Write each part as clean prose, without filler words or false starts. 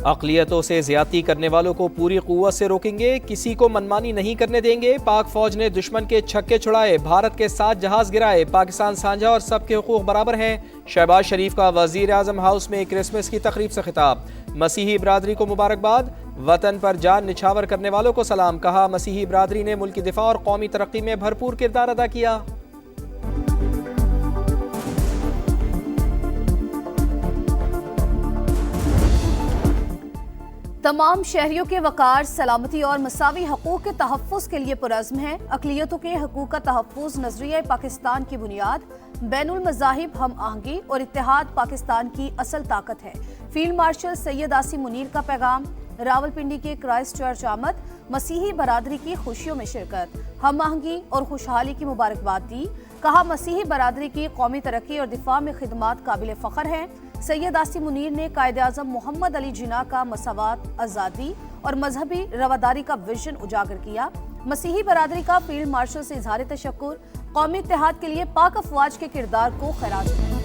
अक़लियतों से ज़्यादती करने वालों को पूरी क़ुव्वत से रोकेंगे, किसी को मनमानी नहीं करने देंगे। पाक फ़ौज ने दुश्मन के छक्के छुड़ाए, भारत के 7 जहाज़ गिराए। पाकिस्तान साझा और सबके हुकूक बराबर हैं। शहबाज शरीफ का वज़ीर आज़म हाउस में क्रिसमस की तकरीब से खिताब। मसीही बरादरी को मुबारकबाद, वतन पर जान निछावर करने वालों को सलाम। कहा, मसीही बरादरी ने मुल्क की दिफा और कौमी तरक्की में भरपूर किरदार अदा किया। तमाम शहरियों के वकार, सलामती और मसावी हकूक़ के तहफ़्फ़ुज़ के लिए पुरज़्म है। अक़लियतों के हकूक़ का तहफ़्फ़ुज़ नज़रिया पाकिस्तान की बुनियाद, बैनुल मज़ाहिब हम आहंगी और इत्तेहाद पाकिस्तान की असल ताकत है। फील्ड मार्शल सैयद आसिम मुनीर का पैगाम। रावलपिंडी के क्राइस्ट चर्च आमद, मसीही बरादरी की खुशियों में शिरकत, हम आहंगी और खुशहाली की मुबारकबाद दी। कहा, मसीही बरादरी की कौमी तरक्की और दिफा में खिदमात काबिल फ़ख्र हैं। सैयद आसिम मुनीर ने कायदे आज़म मोहम्मद अली जिन्ना का मसावात, आज़ादी और मजहबी रवादारी का विजन उजागर किया। मसीही बरादरी का फील्ड मार्शल से इज़हार तशक्कुर, कौमी इत्तेहाद के लिए पाक अफवाज के किरदार को खराज है।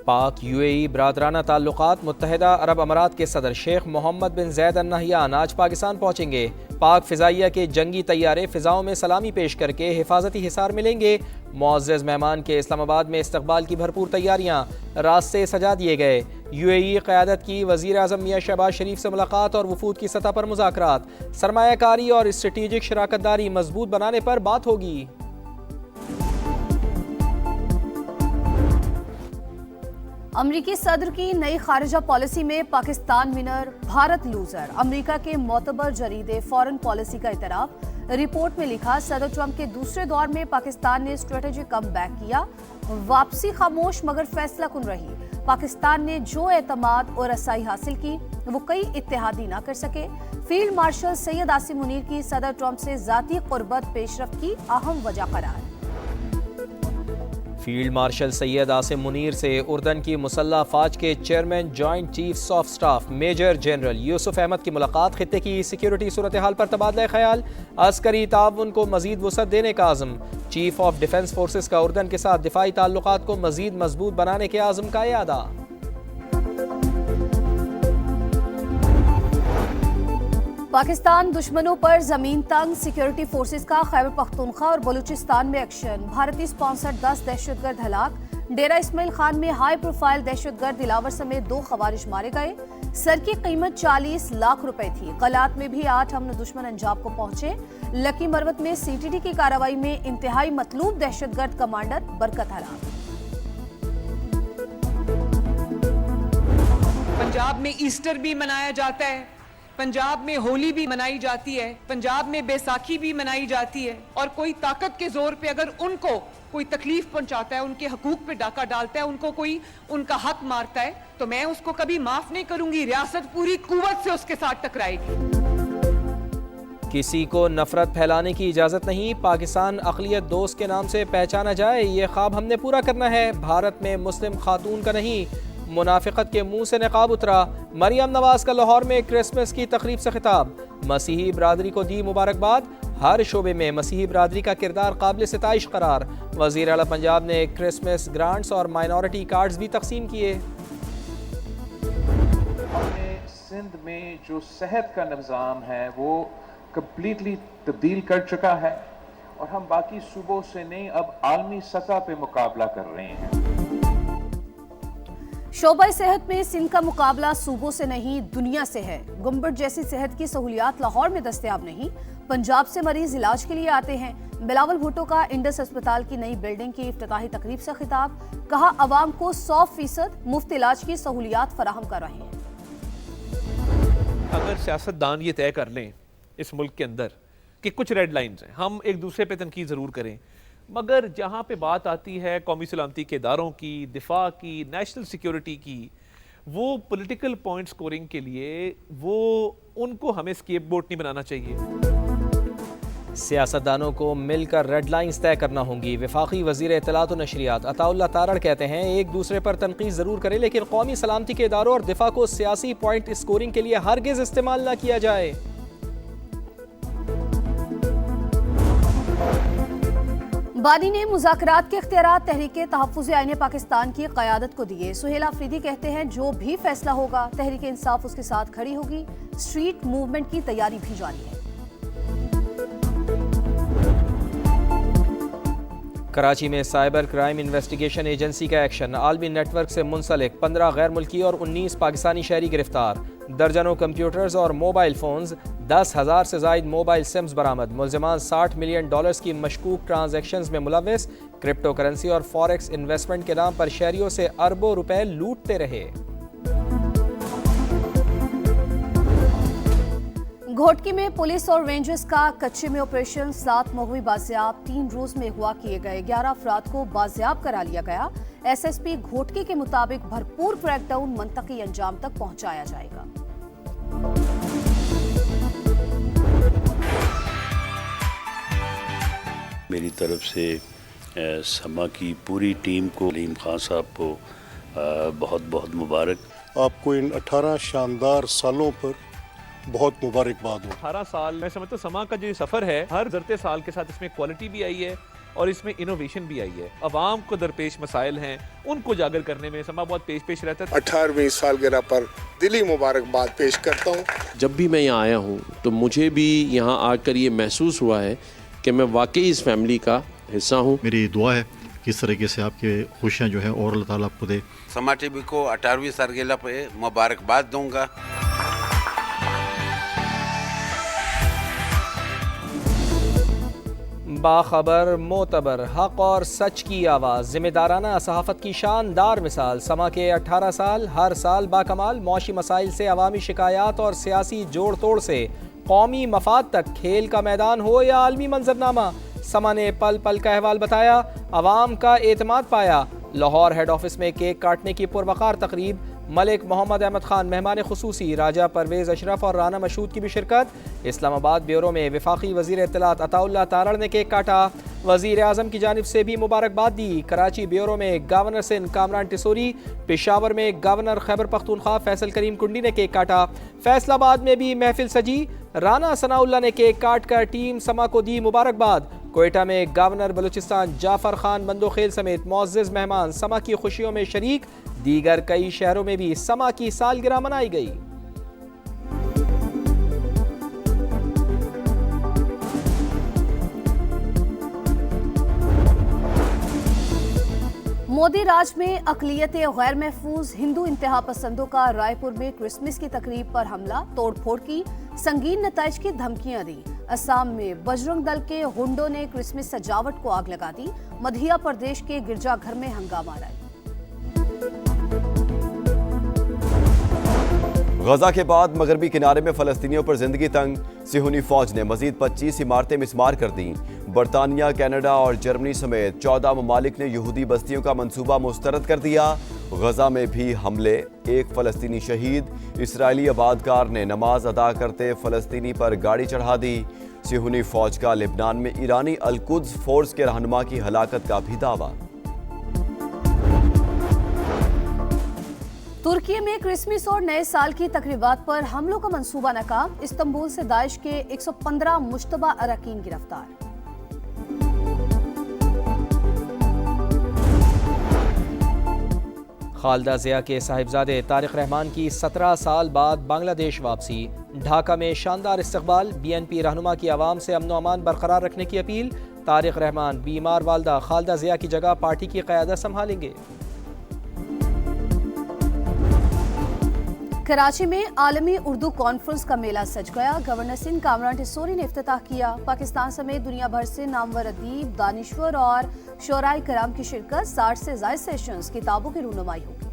पाक यूएई बरादराना ताल्लुकात, मुत्तहिदा अरब अमारात के सदर शेख मोहम्मद बिन जैद अल नहयान आज पाकिस्तान पहुँचेंगे। पाक फ़िज़ाइया के जंगी तैयारे फ़िज़ाओं में सलामी पेश करके हिफाजती हिसार मिलेंगे। मुअज़्ज़ज़ मेहमान के इस्लामाबाद में इस्तकबाल की भरपूर तैयारियाँ, रास्ते सजा दिए गए। यूएई क़यादत की वज़ीर आज़म मियां शहबाज शरीफ से मुलाकात और वफूद की सतह पर मुज़ाकरात। सरमायाकारी और स्ट्रेटेजिक शराकतदारी मजबूत बनाने पर बात होगी। अमरीकी सदर की नई खारिजा पॉलिसी में पाकिस्तान विनर, भारत लूजर। अमरीका के मोतबर जरीदे फॉरेन पॉलिसी का इतराफ। रिपोर्ट में लिखा, सदर ट्रंप के दूसरे दौर में पाकिस्तान ने स्ट्रेटेजिक कम बैक किया, वापसी खामोश मगर फैसला कुन रही। पाकिस्तान ने जो एतमाद और रसाई हासिल की वो कई इत्तेहादी ना कर सके। फील्ड मार्शल सैयद आसिम मुनीर की सदर ट्रंप से जाती कुर्बत पेशरफ की अहम वजह करार। फील्ड मार्शल सैयद आसिम मुनीर से उर्दन की मुसल्लह अफवाज के chairman joint chiefs of staff major general Yusuf Ahmad की मुलाकात। खित्ते की सिक्योरिटी सूरत हाल पर तबादला ख्याल, अस्करी ताउन को मजीद वसअत देने का आज़म। चीफ ऑफ डिफेंस फोर्सेस का उर्दन के साथ दिफाई ताल्लुकात को मजीद मजबूत बनाने के आज़म का यादा। पाकिस्तान दुश्मनों पर जमीन तंग, सिक्योरिटी फोर्सेस का खैबर पख्तूनख्वा और बलूचिस्तान में एक्शन। भारतीय स्पॉन्सर्ड 10 दहशतगर्द हलाक। डेरा इस्माइल खान में हाई प्रोफाइल दहशतगर्द दिलावर समेत 2 खवारिज मारे गए। सर की कीमत 40 लाख रुपए थी। कलात में भी 8 हमने दुश्मन अंजाम को पहुंचे। लकी मरवत में सीटीडी की कार्रवाई में इंतहाई मतलूब दहशतगर्द कमांडर बरकत हलाक। पंजाब में ईस्टर भी मनाया जाता है, पंजाब में होली भी मनाई जाती है, पंजाब में बैसाखी भी मनाई जाती है। और कोई ताकत के जोर पे अगर उनको कोई तकलीफ पहुंचाता है, उनके हकूक पे डाका डालता है, उनको कोई उनका हक मारता है, तो मैं उसको कभी माफ नहीं करूंगी। रियासत पूरी कुव्वत से उसके साथ टकराएगी। किसी को नफरत फैलाने की इजाज़त नहीं। पाकिस्तान अक़लियत दोस्त के नाम से पहचाना जाए, ये ख्वाब हमने पूरा करना है। भारत में मुस्लिम खातून का नहीं, मुनाफिकत के मुंह से नकाब उतरा। मरियम नवाज का लाहौर में क्रिसमस की तकरीब से खिताब। मसीही बरादरी को दी मुबारकबाद। हर शोबे में मसीही बरादरी का किरदार काबिल सिताइश करार। वज़ीर आला पंजाब ने क्रिसमस ग्रांट्स और माइनॉरिटी कार्ड्स भी तकसीम किए। हमने सिंध में जो सेहत का निज़ाम है वो कम्प्लीटली तब्दील कर चुका है और हम बाकी सूबों से नहीं, अब आलमी सतह पे मुकाबला कर रहे हैं। शोबा सेहत में सिंध का मुकाबला सूबों से नहीं, दुनिया से है। गुम्बद जैसी सेहत की सहूलियात लाहौर में दस्तयाब नहीं, पंजाब से मरीज इलाज के लिए आते हैं। बिलावल भुट्टो का इंडस अस्पताल की नई बिल्डिंग की इफ्तिताही तकरीब से खिताब। कहा, अवाम को 100% मुफ्त इलाज की सहूलियात फराहम कर रहे हैं। अगर सियासतदान ये तय कर लें इस मुल्क के अंदर कि कुछ रेड लाइन्स हैं, हम एक दूसरे पे तनकीद ज़रूर करें, मगर जहाँ पे बात आती है कौमी सलामती के इदारों की, दिफा की, नेशनल सिक्योरिटी की, वो पॉलिटिकल पॉइंट स्कोरिंग के लिए वो उनको हमें स्केपगोट नहीं बनाना चाहिए। सियासतदानों को मिलकर रेड लाइन्स तय करना होंगी। वफाकी वज़ीर इत्तलात और नशरियात अताउल्लाह तारड़ कहते हैं, एक दूसरे पर तनकीद ज़रूर करें लेकिन कौमी सलामती के इदारों और दिफा को सियासी पॉइंट स्कोरिंग के लिए हरगिज़ इस्तेमाल न किया जाए। बानी ने मुज़ाकरात के इख्तियारात तहरीके तहफ़्फ़ुज़ आईन पाकिस्तान की क़यादत को दिए। सुहेल आफरीदी कहते हैं जो भी फैसला होगा तहरीके इंसाफ उसके साथ खड़ी होगी। स्ट्रीट मूवमेंट की तैयारी भी जारी है। कराची में साइबर क्राइम इन्वेस्टिगेशन एजेंसी का एक्शन। आलमी नेटवर्क से मुंसलिक 15 गैर मुल्की और 19 पाकिस्तानी शहरी गिरफ्तार। दर्जनों कंप्यूटर्स और मोबाइल फोन्स, 10,000 से जायद मोबाइल सिम्स बरामद। मुलजिमान $60 मिलियन की मशकूक ट्रांजैक्शंस में मुलव्वस। क्रिप्टो करेंसी और फॉरेक्स इन्वेस्टमेंट के नाम पर शहरियों से अरबों रुपए लूटते रहे। घोटकी में पुलिस और रेंजर्स का कच्चे में ऑपरेशन। 7 मगवी बाजियाब 3 रोज में हुआ किए गए। 11 अफराद को बाजियाब करा लिया गया। SSP घोटकी के मुताबिक भरपूर क्रैकडाउन मंतकी अंजाम तक पहुंचाया जाएगा। मेरी तरफ से समा की पूरी टीम को, अलीम खान साहब को बहुत बहुत मुबारक। आपको इन 18 शानदार सालों पर बहुत मुबारकबाद हो। 18 साल मैं समझता हूँ समा का जो सफ़र है, हर गुज़रते साल के साथ इसमें क्वालिटी भी आई है और इसमें इनोवेशन भी आई है। अवाम को दरपेश मसाइल हैं, उनको उजागर करने में समा बहुत पेश रहता है। 18वीं सालगिरह पर दिली मुबारकबाद पेश करता हूँ। जब भी मैं यहाँ आया हूँ तो मुझे भी यहाँ आकर ये महसूस हुआ है कि मैं वाकई इस फैमिली का हिस्सा हूँ। मेरी दुआ है कि इस तरीके से आपकी खुशियाँ जो है और अल्लाह ताला आपको दे। समा टीवी को 18वीं सालगिरह पे मुबारकबाद दूंगा। बाखबर, मोतबर, हक और सच की आवाज़, जिम्मेदाराना सहाफ़त की शानदार मिसाल। समा के 18 साल, हर साल बाकमाल। मौशी मसाइल से अवामी शिकायत और सियासी जोड़ तोड़ से कौमी मफाद तक, खेल का मैदान हो या आलमी मंजरनामा, समा ने पल पल का अहवाल बताया, अवाम का एतमाद पाया। लाहौर हेड ऑफिस में केक काटने की पुरवकार तकरीब। मलिक मोहम्मद अहमद खान मेहमान खुसूसी, राजा परवेज़ अशरफ और राना मशहूद की भी शिरकत। इस्लामाबाद ब्यूरो में वफाकी वज़ीर इत्तलात अताउल्लाह तारड़ ने केक काटा। वज़ीर आज़म की जानिब से भी मुबारकबाद दी। कराची ब्यूरो में गवर्नर सिंध कामरान टिसोरी, पेशावर में गवर्नर खैबर पख्तूनख्वा फैसल करीम कुंडी ने केक काटा। फैसलाबाद में भी महफिल सजी। राना सनाउल्लाह ने केक काट कर टीम समा को दी मुबारकबाद। कोयटा में गवर्नर बलूचिस्तान जाफर खान बंदोखेल समेत मुअज़्ज़िज़ मेहमान समा की खुशियों में शरीक। दीगर कई शहरों में भी समा की सालगिरह मनाई गई। मोदी राज में अक़लियत गैर महफूज। हिंदू इंतहा पसंदों का रायपुर में क्रिसमस की तकरीब पर हमला, तोड़फोड़ की, संगीन नताइज की धमकियां दी। असम में बजरंग दल के गुंडों ने क्रिसमस सजावट को आग लगा दी। मध्य प्रदेश के गिरजाघर में हंगामा रहा। गजा के बाद मगरबी किनारे में फलस्तीनियों पर जिंदगी तंग। सिहूनी फौज ने मजीद 25 इमारतें मिसमार कर दी। बरतानिया, कनाडा और जर्मनी समेत 14 ममालिक ने यहूदी बस्तियों का मंसूबा मुस्तरद कर दिया। गजा में भी हमले, एक फलस्तीनी शहीद। इसराइली आबादकार ने नमाज अदा करते फलस्तीनी पर गाड़ी चढ़ा दी। सिहूनी फौज का लेबनान में ईरानी अल-कुद्स फोर्स के रहनुमा की हलाकत का भी दावा। तुर्की में क्रिसमस और नए साल की तकरीबात पर हमलों का मंसूबा नाकाम। इस्तांबुल से दाइश के 115 मुश्तबा अरकान गिरफ्तार। खालदा ज़िया के साहिबजादे तारिक रहमान की 17 साल बाद बांग्लादेश वापसी। ढाका में शानदार इस्तकबाल। BNP रहनुमा की आवाम से अमन अमान बरकरार रखने की अपील। तारिक रहमान बीमार वालदा खालदा ज़िया की जगह पार्टी की क़यादत संभालेंगे। कराची में आलमी उर्दू कॉन्फ्रेंस का मेला सज गया। गवर्नर सिंध कामरान टिसोरी ने इफ्तिताह किया। पाकिस्तान समेत दुनिया भर से नामवर अदीब, दानिश्वर और शोराए कराम की शिरकत। 60 से ज़ायद सेशंस, किताबों की रूनुमाई होगी।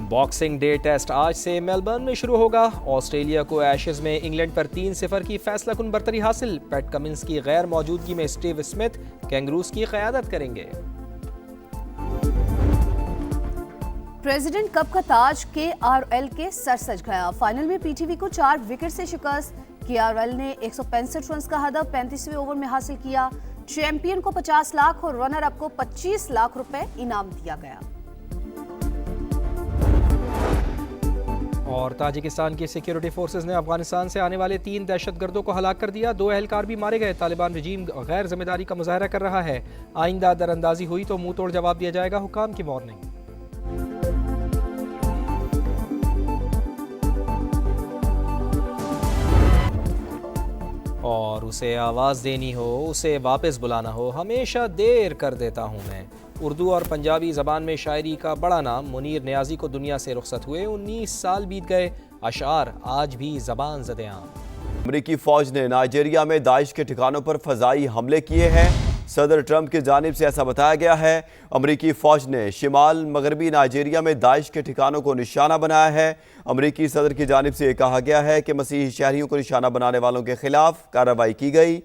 बॉक्सिंग डे टेस्ट आज से मेलबर्न में शुरू होगा। ऑस्ट्रेलिया को एशेज में इंग्लैंड पर 3-0 की फैसलाकुन बरतरी हासिल। पैट कमिंस की गैर मौजूदगी में स्टीव स्मिथ कैंगरूज की क़यादत करेंगे। प्रेसिडेंट कप का ताज KRL के सर सज गया। फाइनल में PTV को 4 विकेट से शिकस्त। KRL ने 165 रन का हदफ 35वें ओवर में हासिल किया। चैंपियन को 50 लाख और रनर अप को 25 लाख रुपए इनाम दिया गया। और ताजिकिस्तान की सिक्योरिटी फोर्सेज ने अफगानिस्तान से आने वाले 3 दहशतगर्दों को हलाक कर दिया। 2 एहलकार भी मारे गए। तालिबान रजीम गैर जिम्मेदारी का मुजाहरा कर रहा है। आइंदा दरअंदाजी हुई तो मुंह तोड़ जवाब दिया जाएगा, हुकाम की वार्निंग। और उसे आवाज़ देनी हो, उसे वापस बुलाना हो, हमेशा देर कर देता हूँ मैं। उर्दू और पंजाबी ज़बान में शायरी का बड़ा नाम मुनीर नियाज़ी को दुनिया से रुखसत हुए 19 साल बीत गए। अशार आज भी ज़बान ज़द-ए-आम। अमरीकी फ़ौज ने नाइजीरिया में दाइश के ठिकानों पर फ़ज़ाई हमले किए हैं। सदर ट्रंप की जानिब से ऐसा बताया गया है। अमरीकी फ़ौज ने शिमाल मगरबी नाइजीरिया में दाइश के ठिकानों को निशाना बनाया है। अमरीकी सदर की जानिब से कहा गया है कि मसीही शहरियों को निशाना बनाने वालों के खिलाफ कार्रवाई की गई।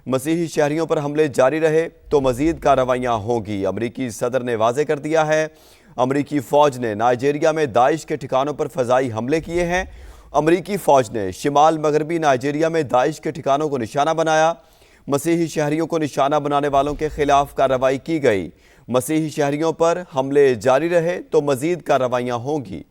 मसीही शहरियों पर हमले जारी रहे तो मज़ीद कार्रवाइयाँ होंगी। अमरीकी सदर ने वाज़े कर दिया है अमरीकी फ़ौज ने नाइजीरिया में दाइश के ठिकानों पर फ़ज़ाई हमले किए हैं। अमरीकी फ़ौज ने शिमाल मगरबी नाइजीरिया में दाइश के ठिकानों को निशाना बनाया। मसीही शहरियों को निशाना बनाने वालों के खिलाफ कार्रवाई की गई। मसीही शहरियों पर हमले जारी रहे तो मज़ीद कार्रवाइयाँ होंगी।